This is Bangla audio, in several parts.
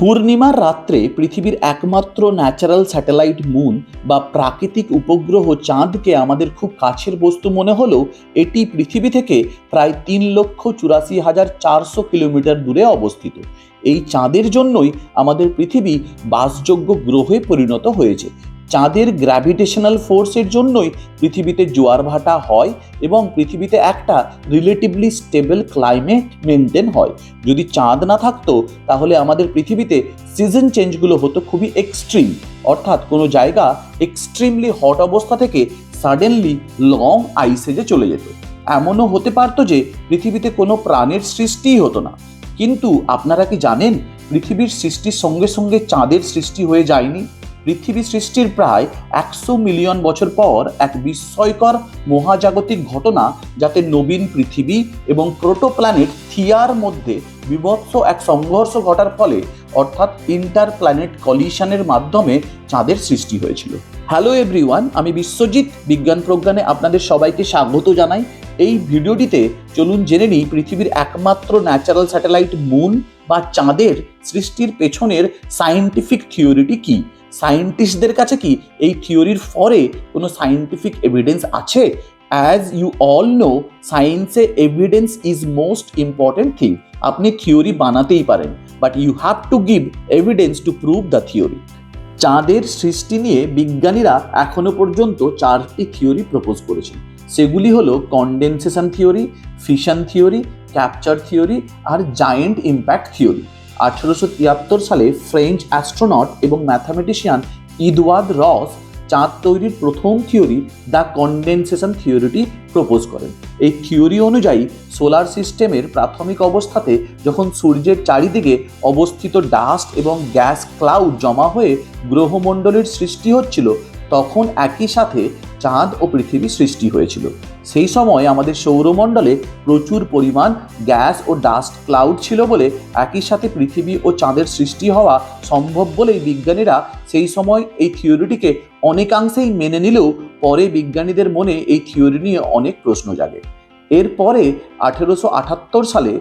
পূর্ণিমার রাত্রে পৃথিবীর একমাত্র ন্যাচারাল স্যাটেলাইট মুন বা প্রাকৃতিক উপগ্রহ চাঁদকে আমাদের খুব কাছের বস্তু মনে হলেও এটি পৃথিবী থেকে প্রায় 3,84,400 কিলোমিটার দূরে অবস্থিত। এই চাঁদের জন্যই আমাদের পৃথিবী বাসযোগ্য গ্রহে পরিণত হয়েছে। চাঁদের গ্র্যাভিটেশনাল ফোর্সের জন্যই পৃথিবীতে জোয়ার ভাটা হয় এবং পৃথিবীতে একটা রিলেটিভলি স্টেবল ক্লাইমেট মেনটেন হয়। যদি চাঁদ না থাকতো তাহলে আমাদের পৃথিবীতে সিজন চেঞ্জগুলো হতো খুবই এক্সট্রিম, অর্থাৎ কোনো জায়গা এক্সট্রিমলি হট অবস্থা থেকে সাডেনলি লং আইসেজে চলে যেত। এমনও হতে পারতো যে পৃথিবীতে কোনো প্রাণের সৃষ্টিই হতো না। কিন্তু আপনারা কি জানেন, পৃথিবীর সৃষ্টির সঙ্গে সঙ্গে চাঁদের সৃষ্টি হয়ে যায়নি। পৃথিবী সৃষ্টির প্রায় 100 মিলিয়ন বছর পর এক বিস্ময়কর মহাজাগতিক ঘটনা, যাতে নবীন পৃথিবী এবং প্রোটোপ্ল্যানেট থিয়ার মধ্যে বীভৎস এক সংঘর্ষ ঘটার ফলে, অর্থাৎ ইন্টার প্ল্যানেট কলিশনের মাধ্যমে চাঁদের সৃষ্টি হয়েছিল। হ্যালো এভরিওয়ান, আমি বিশ্বজিৎ বিজ্ঞান প্রজ্ঞানে আপনাদের সবাইকে স্বাগত জানাই। এই ভিডিওটিতে চলুন জেনে নিই পৃথিবীর একমাত্র ন্যাচারাল স্যাটেলাইট মুন বা চাঁদের সৃষ্টির পেছনের সায়েন্টিফিক থিওরিটি কী। সায়েন্টিস্টদের কাছে কি এই থিওরির ফরে কোনো সায়েন্টিফিক এভিডেন্স আছে? অ্যাজ ইউ অল নো, সায়েন্সে evidence is most important thing. আপনি থিওরি বানাতেই পারেন, but you have to give evidence to prove the theory. চাঁদের সৃষ্টি নিয়ে বিজ্ঞানীরা এখনো পর্যন্ত 4টি থিওরি প্রপোজ করেছেন। সেগুলি হলো condensation theory, fission theory, capture theory আর জায়েন্ট ইম্প্যাক্ট থিওরি। 1873 সালে ফ্রেঞ্চ অ্যাস্ট্রোনট এবং ম্যাথামেটিশিয়ান ইদওয়ার্ড রস চাঁদ তৈরির প্রথম থিওরি দ্য কনডেনসেশন থিওরিটি প্রপোজ করেন। এই থিওরি অনুযায়ী সোলার সিস্টেমের প্রাথমিক অবস্থাতে যখন সূর্যের চারিদিকে অবস্থিত ডাস্ট এবং গ্যাস ক্লাউড জমা হয়ে গ্রহমণ্ডলীর সৃষ্টি হচ্ছিল, তখন একই সাথে চাঁদ ও পৃথিবী সৃষ্টি হয়েছিল। সেই সময় আমাদের সৌরমণ্ডলে প্রচুর পরিমাণ গ্যাস ও ডাস্ট ক্লাউড ছিল বলে একই সাথে পৃথিবী ও চাঁদের সৃষ্টি হওয়া সম্ভব বলেই বিজ্ঞানীরা সেই সময় এই থিওরিটিকে অনেকাংশেই মেনে নিলেও পরে বিজ্ঞানীদের মনে এই থিওরি নিয়ে অনেক প্রশ্ন জাগে। এরপরে 1878 সালে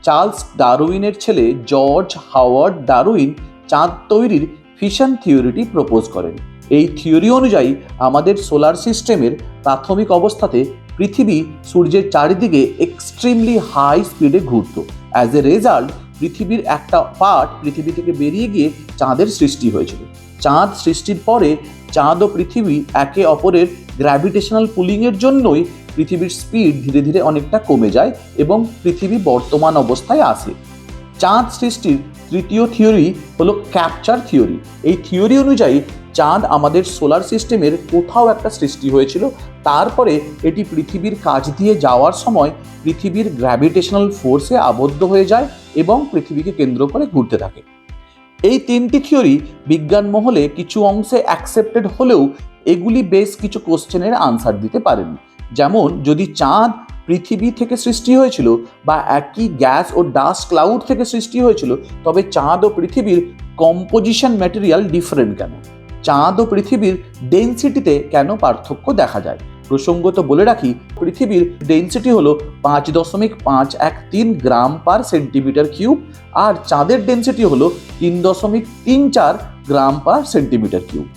চার্লস ডারউইনের ছেলে জর্জ হাওয়ার্ড ডারউইন চাঁদ তৈরির ফিশন থিওরিটি প্রপোজ করেন। এই থিওরি অনুযায়ী আমাদের সোলার সিস্টেমের প্রাথমিক অবস্থাতে পৃথিবী সূর্যের চারিদিকে এক্সট্রিমলি হাই স্পিডে ঘুরত। অ্যাজ এ রেজাল্ট পৃথিবীর একটা পার্ট পৃথিবী থেকে বেরিয়ে গিয়ে চাঁদের সৃষ্টি হয়েছিল। চাঁদ সৃষ্টির পরে চাঁদ ও পৃথিবী একে অপরের গ্র্যাভিটেশনাল পুলিংয়ের জন্যই পৃথিবীর স্পিড ধীরে ধীরে অনেকটা কমে যায় এবং পৃথিবী বর্তমান অবস্থায় আসে। চাঁদ সৃষ্টির তৃতীয় থিওরি হলো ক্যাপচার থিওরি। এই থিওরি অনুযায়ী চাঁদ আমাদের সোলার সিস্টেমের কোথাও একটা সৃষ্টি হয়েছিল, তারপরে এটি পৃথিবীর কাছ দিয়ে যাওয়ার সময় পৃথিবীর গ্র্যাভিটেশনাল ফোর্সে আবদ্ধ হয়ে যায় এবং পৃথিবীকে কেন্দ্র করে ঘুরতে থাকে। এই 3টি থিওরি বিজ্ঞান মহলে কিছু অংশে অ্যাকসেপ্টেড হলেও এগুলি বেশ কিছু কোশ্চেনের আনসার দিতে পারেনি। যেমন, যদি চাঁদ পৃথিবী থেকে সৃষ্টি হয়েছিল বা একই গ্যাস ও ডাস্ট ক্লাউড থেকে সৃষ্টি হয়েছিল, তবে চাঁদ ও পৃথিবীর কম্পোজিশন ম্যাটেরিয়াল ডিফারেন্ট কেন? চাঁদ ও পৃথিবীর ডেনসিটিতে কেন পার্থক্য দেখা যায়? প্রসঙ্গত বলে রাখি, পৃথিবীর ডেনসিটি হলো 5.513 গ্রাম পার সেন্টিমিটার কিউব আর চাঁদের ডেনসিটি হলো 3.34 গ্রাম পার সেন্টিমিটার কিউব।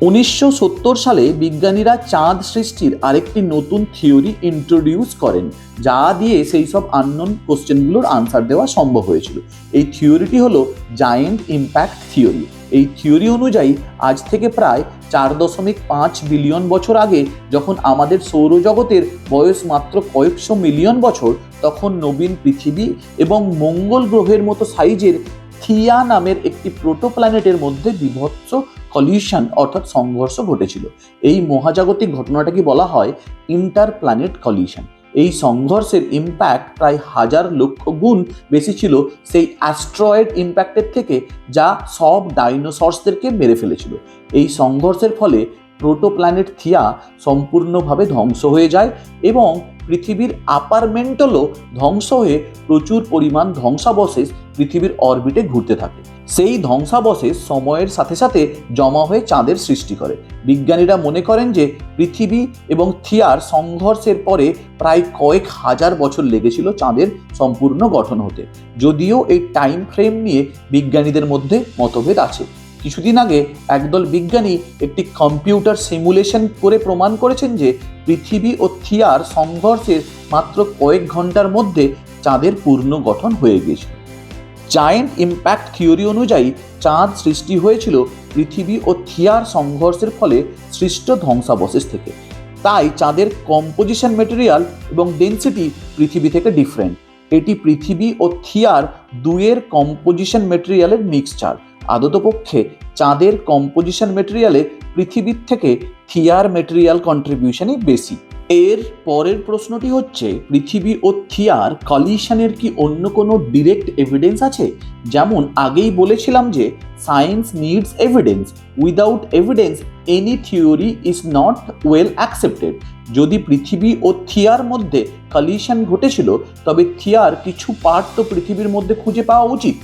1970 সালে বিজ্ঞানীরা চাঁদ সৃষ্টির আরেকটি নতুন থিওরি ইন্ট্রোডিউস করেন, যা দিয়ে সেই সব আননোন কোশ্চেনগুলোর আনসার দেওয়া সম্ভব হয়েছিল। এই থিওরিটি হলো জায়েন্ট ইম্প্যাক্ট থিওরি। এই থিওরি অনুযায়ী আজ থেকে প্রায় 4.5 বিলিয়ন বছর আগে, যখন আমাদের সৌরজগতের বয়স মাত্র কয়েকশো মিলিয়ন বছর, তখন নবীন পৃথিবী এবং মঙ্গল গ্রহের মতো সাইজের থিয়া নামের একটি প্রোটোপ্ল্যানেটের মধ্যে বীভৎস কলিশন অর্থাৎ সংঘর্ষ ঘটেছিল। এই মহাজাগতিক ঘটনাটাকে বলা হয় ইন্টার প্ল্যানেট কলিশন। এই সংঘর্ষের ইম্প্যাক্ট প্রায় 1000 লক্ষ গুণ বেশি ছিল সেই অ্যাস্ট্রয়েড ইম্প্যাক্টের থেকে, যা সব ডাইনোসরসদেরকে মেরে ফেলেছিল। এই সংঘর্ষের ফলে প্রোটোপ্ল্যানেট থিয়া সম্পূর্ণভাবে ধ্বংস হয়ে যায় এবং পৃথিবীর আপার মেন্টলও ধ্বংস হয়ে প্রচুর পরিমাণ ধ্বংসাবশেষ পৃথিবীর অরবিটে ঘুরতে থাকে। সেই ধ্বংসাবশেষ সময়ের সাথে সাথে জমা হয়ে চাঁদের সৃষ্টি করে। বিজ্ঞানীরা মনে করেন যে পৃথিবী এবং থিয়ার সংঘর্ষের পরে প্রায় কয়েক হাজার বছর লেগেছিল চাঁদের সম্পূর্ণ গঠন হতে। যদিও এই টাইম ফ্রেম নিয়ে বিজ্ঞানীদের মধ্যে মতভেদ আছে। কিছুদিন আগে একদল বিজ্ঞানী একটি কম্পিউটার সিমুলেশন করে প্রমাণ করেছেন যে পৃথিবী ও থিয়ার সংঘর্ষের মাত্র কয়েক ঘন্টার মধ্যে চাঁদের পূর্ণ গঠন হয়ে গিয়েছিল। জায়েন্ট ইম্প্যাক্ট থিওরি অনুযায়ী চাঁদ সৃষ্টি হয়েছিল পৃথিবী ও থিয়ার সংঘর্ষের ফলে সৃষ্ট ধ্বংসাবশেষ থেকে। তাই চাঁদের কম্পোজিশন ম্যাটেরিয়াল এবং ডেনসিটি পৃথিবী থেকে ডিফারেন্ট। এটি পৃথিবী ও থিয়ার দুয়ের কম্পোজিশন ম্যাটেরিয়ালের মিক্সচার। আদতপক্ষে চাঁদের কম্পোজিশন ম্যাটেরিয়ালে পৃথিবীর থেকে থিয়ার ম্যাটেরিয়াল কন্ট্রিবিউশনই বেশি। এর পরের প্রশ্নটি হচ্ছে, পৃথিবী ও থিয়ার কলিশনের কি অন্য কোনো ডিরেক্ট এভিডেন্স আছে? যেমন আগেই বলেছিলাম যে science needs evidence, without evidence any theory is not well accepted. যদি পৃথিবী ও থিয়ার মধ্যে কলিশন ঘটেছিল, তবে থিয়ার কিছু পার্ট তো পৃথিবীর মধ্যে খুঁজে পাওয়া উচিত।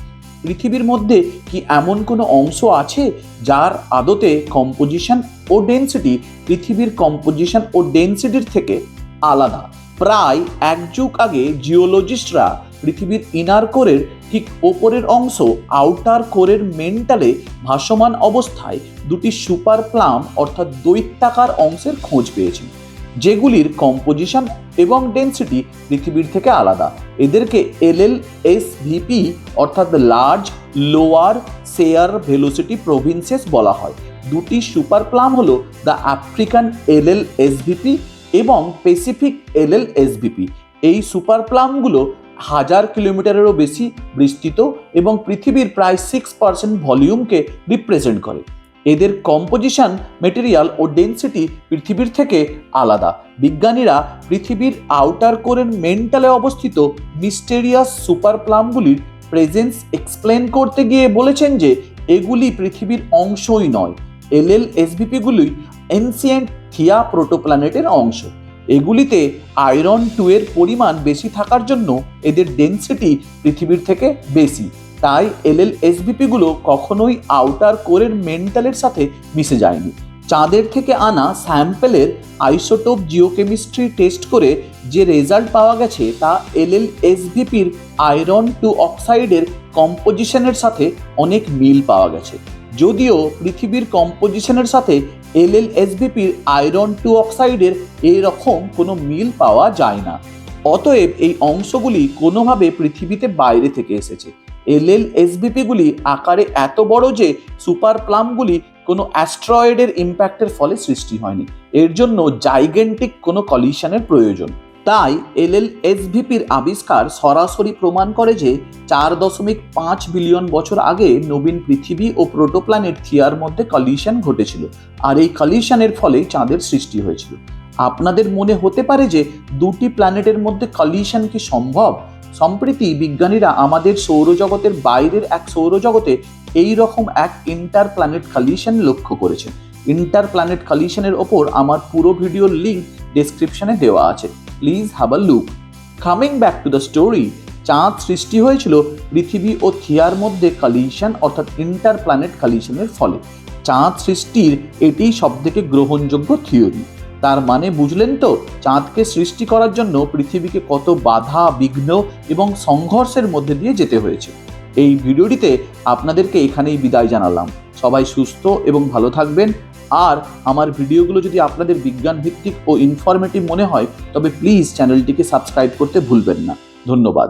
পৃথিবীর মধ্যে কি এমন কোনো অংশ আছে যার আদতে কম্পোজিশন ও ডেনসিটি পৃথিবীর কম্পোজিশন ও ডেনসিটির থেকে আলাদা? প্রায় এক যুগ আগে জিওলজিস্টরা পৃথিবীর ইনার কোরের ঠিক ওপরের অংশ আউটার কোরের মেন্টালে ভাসমান অবস্থায় দুটি সুপার প্লাম অর্থাৎ দৈত্যাকার অংশের খোঁজ পেয়েছেন, যেগুলির কম্পোজিশন এবং ডেনসিটি পৃথিবীর থেকে আলাদা। এদেরকে LLSVP অর্থাৎ large lower share velocity provinces বলা হয়। দুটি সুপার প্লাম হলো দ্য আফ্রিকান LLSVP এবং প্যাসিফিক LLSVP। এই সুপার প্লামগুলো 1000 কিলোমিটারেরও বেশি বিস্তৃত এবং পৃথিবীর প্রায় 6% ভলিউমকে রিপ্রেজেন্ট করে। এদের কম্পোজিশন মেটেরিয়াল ও ডেনসিটি পৃথিবীর থেকে আলাদা। বিজ্ঞানীরা পৃথিবীর আউটার কোরের মেন্টালে অবস্থিত মিস্টেরিয়াস সুপার প্লামগুলির প্রেজেন্স এক্সপ্লেন করতে গিয়ে বলেছেন যে এগুলি পৃথিবীর অংশই নয়। LLSVP গুলি এনসিয়েন্ট থিয়া প্রোটোপ্ল্যানেটের অংশ। এগুলিতে আয়রন 2 এর পরিমাণ বেশি থাকার জন্য এদের ডেনসিটি পৃথিবীর থেকে বেশি। তাই LLSVP গুলো কখনোই আউটার কোরের মেন্টালের সাথে মিশে যায়নি। চাঁদের থেকে আনা স্যাম্পেলের আইসোটোপ জিওকেমিস্ট্রি টেস্ট করে যে রেজাল্ট পাওয়া গেছে তা LLSVPর আয়রন 2 অক্সাইডের কম্পোজিশনের সাথে অনেক মিল পাওয়া গেছে। যদিও পৃথিবীর কম্পোজিশনের সাথে LLSVPর আয়রন 2 অক্সাইডের এরকম কোনো মিল পাওয়া যায় না। অতএব এই অংশগুলি কোনোভাবে পৃথিবীতে বাইরে থেকে এসেছে। LLSVP গুলি আকারে এত বড় যে সুপার প্লামগুলি কোনো অ্যাস্ট্রয়েডের ইম্প্যাক্টের ফলে সৃষ্টি হয়নি। এর জন্য জাইগেন্টিক কোনো কলিশনের প্রয়োজন। তাই LLSVPর আবিষ্কার সরাসরি প্রমাণ করে যে 4.5 বিলিয়ন বছর আগে নবীন পৃথিবী ও প্রোটোপ্ল্যানেট থিয়ার মধ্যে কলিশন ঘটেছিল, আর এই কলিশনের ফলেই চাঁদের সৃষ্টি হয়েছিল। আপনাদের মনে হতে পারে যে দুটি প্ল্যানেটের মধ্যে কলিশন কি সম্ভব? সম্প্রতি বিজ্ঞানীরা আমাদের সৌরজগতের বাইরের এক সৌরজগতে এই রকম এক ইন্টার প্ল্যানেট কলিশন লক্ষ্য করেছেন। ইন্টার প্ল্যানেট কলিশনের ওপর আমার পুরো ভিডিওর লিঙ্ক ডেসক্রিপশনে দেওয়া আছে, please have a look. Coming back to the story, চাঁদ সৃষ্টি হয়েছিল পৃথিবী ও থিয়ার মধ্যে কলিশন অর্থাৎ ইন্টার প্ল্যানেট কলিশনের ফলে। চাঁদ সৃষ্টির এটি সবথেকে গ্রহণযোগ্য থিওরি। তার মানে বুঝলেন তো, চাঁদকে সৃষ্টি করার জন্য পৃথিবীকে কত বাধা বিঘ্ন এবং সংঘর্ষের মধ্যে দিয়ে যেতে হয়েছে। এই ভিডিওটিতে আপনাদেরকে এখানেই বিদায় জানালাম। সবাই সুস্থ এবং ভালো থাকবেন। আর আমার ভিডিওগুলো যদি আপনাদের বিজ্ঞান ভিত্তিক ও ইনফরমেটিভ মনে হয় তবে প্লিজ চ্যানেলটিকে সাবস্ক্রাইব করতে ভুলবেন না। ধন্যবাদ।